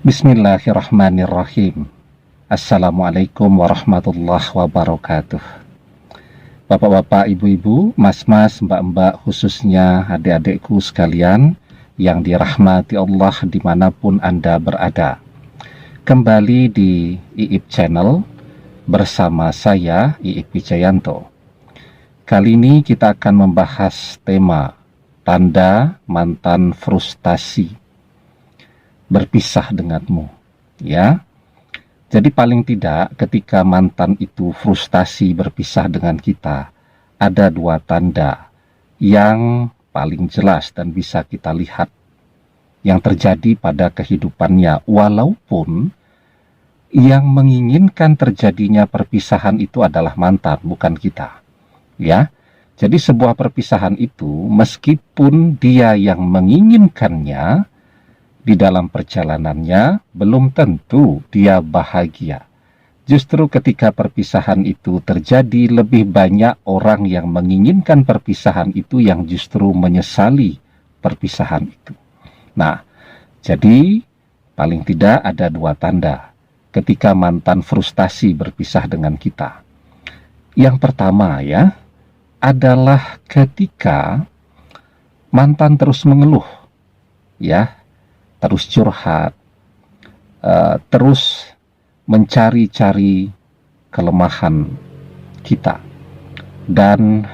Bismillahirrahmanirrahim. Assalamualaikum warahmatullahi wabarakatuh. Bapak-bapak, ibu-ibu, mas-mas, mbak-mbak, khususnya adik-adikku sekalian yang dirahmati Allah dimanapun Anda berada. Kembali di IIP Channel bersama saya, IIP Wijayanto. Kali ini kita akan membahas tema tanda mantan frustasi berpisah denganmu, ya. Jadi paling tidak ketika mantan itu frustasi berpisah dengan kita, ada dua tanda yang paling jelas dan bisa kita lihat yang terjadi pada kehidupannya, walaupun yang menginginkan terjadinya perpisahan itu adalah mantan, bukan kita, ya. Jadi sebuah perpisahan itu meskipun dia yang menginginkannya, di dalam perjalanannya belum tentu dia bahagia. Justru ketika perpisahan itu terjadi, lebih banyak orang yang menginginkan perpisahan itu yang justru menyesali perpisahan itu. Nah, jadi paling tidak ada dua tanda ketika mantan frustasi berpisah dengan kita. Yang pertama ya, adalah ketika mantan terus mengeluh, ya, terus curhat, terus mencari-cari kelemahan kita, dan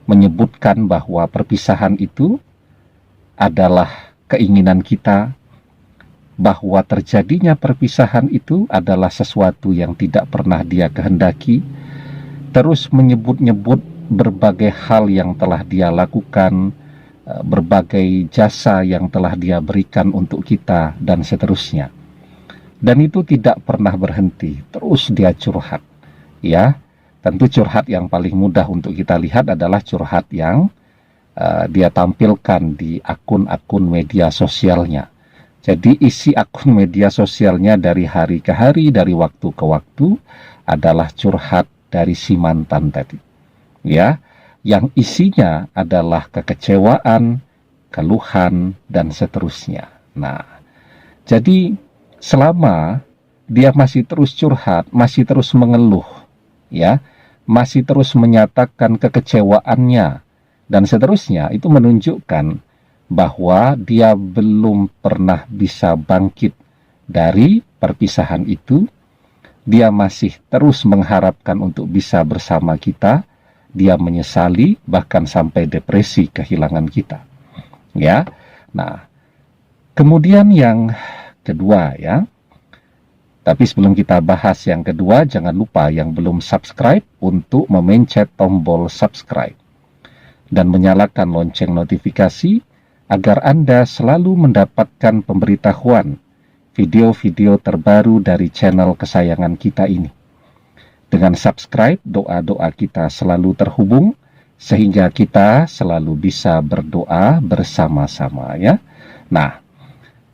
menyebutkan bahwa perpisahan itu adalah keinginan kita, bahwa terjadinya perpisahan itu adalah sesuatu yang tidak pernah dia kehendaki, terus menyebut-nyebut berbagai hal yang telah dia lakukan, berbagai jasa yang telah dia berikan untuk kita, dan seterusnya. Dan itu tidak pernah berhenti, terus dia curhat, ya. Tentu curhat yang paling mudah untuk kita lihat adalah curhat yang dia tampilkan di akun-akun media sosialnya. Jadi isi akun media sosialnya dari hari ke hari, dari waktu ke waktu, adalah curhat dari si mantan tadi, ya, yang isinya adalah kekecewaan, keluhan, dan seterusnya. Nah, jadi selama dia masih terus curhat, masih terus mengeluh, ya, masih terus menyatakan kekecewaannya, dan seterusnya, itu menunjukkan bahwa dia belum pernah bisa bangkit dari perpisahan itu. Dia masih terus mengharapkan untuk bisa bersama kita. Dia menyesali, bahkan sampai depresi kehilangan kita, ya. Nah, kemudian yang kedua ya, tapi sebelum kita bahas yang kedua, jangan lupa yang belum subscribe untuk memencet tombol subscribe dan menyalakan lonceng notifikasi agar Anda selalu mendapatkan pemberitahuan video-video terbaru dari channel kesayangan kita ini. Dengan subscribe, doa-doa kita selalu terhubung, sehingga kita selalu bisa berdoa bersama-sama, ya. Nah,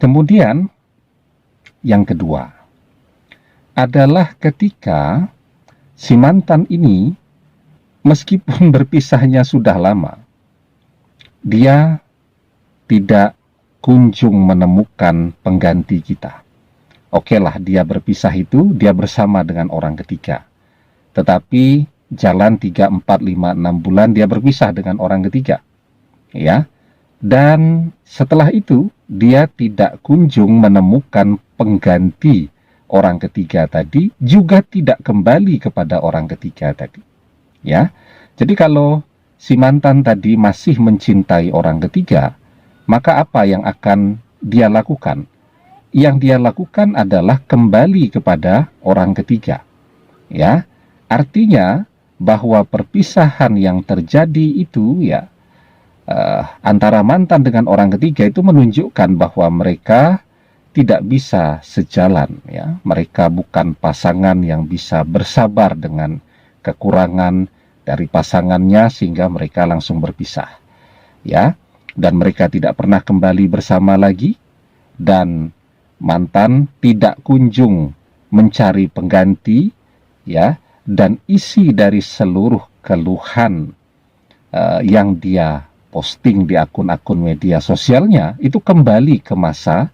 kemudian yang kedua adalah ketika si mantan ini, meskipun berpisahnya sudah lama, dia tidak kunjung menemukan pengganti kita. Oke lah, dia berpisah itu, dia bersama dengan orang ketiga. Tetapi jalan 3, 4, 5, 6 bulan dia berpisah dengan orang ketiga, ya. Dan setelah itu dia tidak kunjung menemukan pengganti orang ketiga tadi, juga tidak kembali kepada orang ketiga tadi, ya. Jadi kalau si mantan tadi masih mencintai orang ketiga, maka apa yang akan dia lakukan? Yang dia lakukan adalah kembali kepada orang ketiga, ya. Artinya bahwa perpisahan yang terjadi itu ya, antara mantan dengan orang ketiga itu menunjukkan bahwa mereka tidak bisa sejalan, ya. Mereka bukan pasangan yang bisa bersabar dengan kekurangan dari pasangannya sehingga mereka langsung berpisah, ya. Dan mereka tidak pernah kembali bersama lagi, dan mantan tidak kunjung mencari pengganti, ya. Dan isi dari seluruh keluhan yang dia posting di akun-akun media sosialnya itu kembali ke masa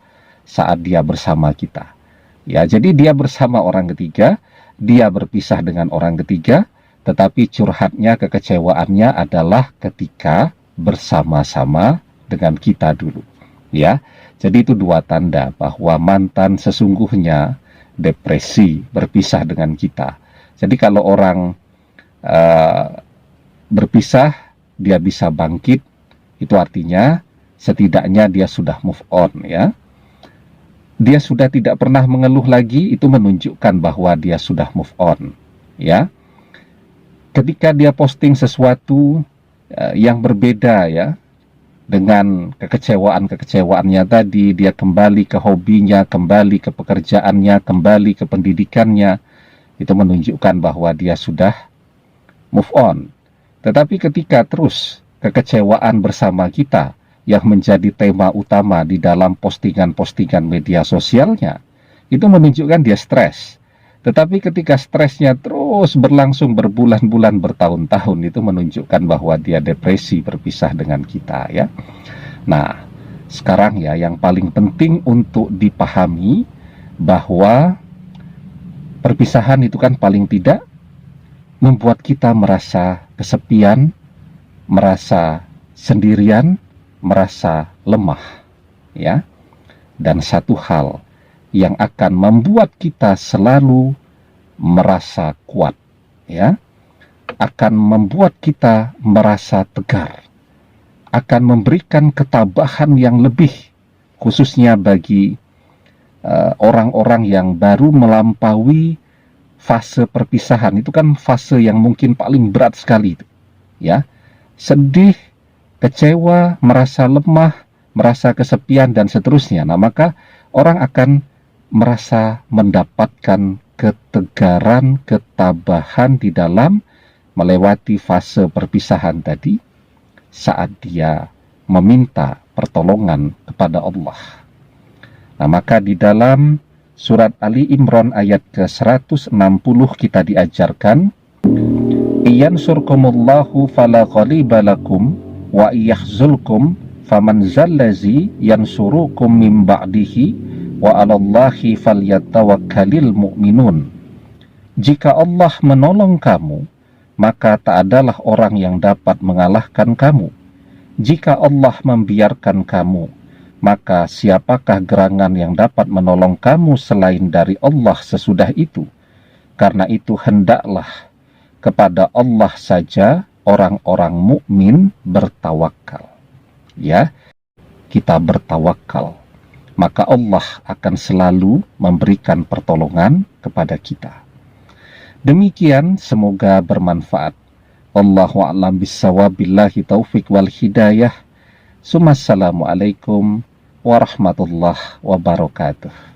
saat dia bersama kita. Ya, jadi dia bersama orang ketiga, dia berpisah dengan orang ketiga, tetapi curhatnya, kekecewaannya adalah ketika bersama-sama dengan kita dulu. Ya, jadi itu dua tanda bahwa mantan sesungguhnya depresi berpisah dengan kita. Jadi kalau orang berpisah, dia bisa bangkit, itu artinya setidaknya dia sudah move on, ya. Dia sudah tidak pernah mengeluh lagi, itu menunjukkan bahwa dia sudah move on, ya. Ketika dia posting sesuatu yang berbeda, ya, dengan kekecewaan-kekecewaannya tadi, dia kembali ke hobinya, kembali ke pekerjaannya, kembali ke pendidikannya, itu menunjukkan bahwa dia sudah move on. Tetapi ketika terus kekecewaan bersama kita yang menjadi tema utama di dalam postingan-postingan media sosialnya, itu menunjukkan dia stres. Tetapi ketika stresnya terus berlangsung berbulan-bulan, bertahun-tahun, itu menunjukkan bahwa dia depresi berpisah dengan kita, ya. Nah, sekarang ya, yang paling penting untuk dipahami bahwa perpisahan itu kan paling tidak membuat kita merasa kesepian, merasa sendirian, merasa lemah, ya. Dan satu hal yang akan membuat kita selalu merasa kuat, ya, akan membuat kita merasa tegar, akan memberikan ketabahan yang lebih, khususnya bagi orang-orang yang baru melampaui fase perpisahan. Itu kan fase yang mungkin paling berat sekali itu, ya. Sedih, kecewa, merasa lemah, merasa kesepian, dan seterusnya. Nah, maka orang akan merasa mendapatkan ketegaran, ketabahan di dalam melewati fase perpisahan tadi saat dia meminta pertolongan kepada Allah. Nah, maka di dalam surat Ali Imran ayat ke-160 kita diajarkan, "Iyansurkumullahu fala ghaliba lakum wa iyahzulkum faman zallazi yansurukum min ba'dihi wa 'alallahi falyatawakkalil mu'minun." Jika Allah menolong kamu, maka tak adalah orang yang dapat mengalahkan kamu. Jika Allah membiarkan kamu, maka siapakah gerangan yang dapat menolong kamu selain dari Allah sesudah itu? Karena itu hendaklah kepada Allah saja orang-orang mukmin bertawakal. Ya, kita bertawakal, maka Allah akan selalu memberikan pertolongan kepada kita. Demikian, semoga bermanfaat. Wallahu a'lam bissawab, billahi taufik wal hidayah. Assalamualaikum warahmatullahi wabarakatuh.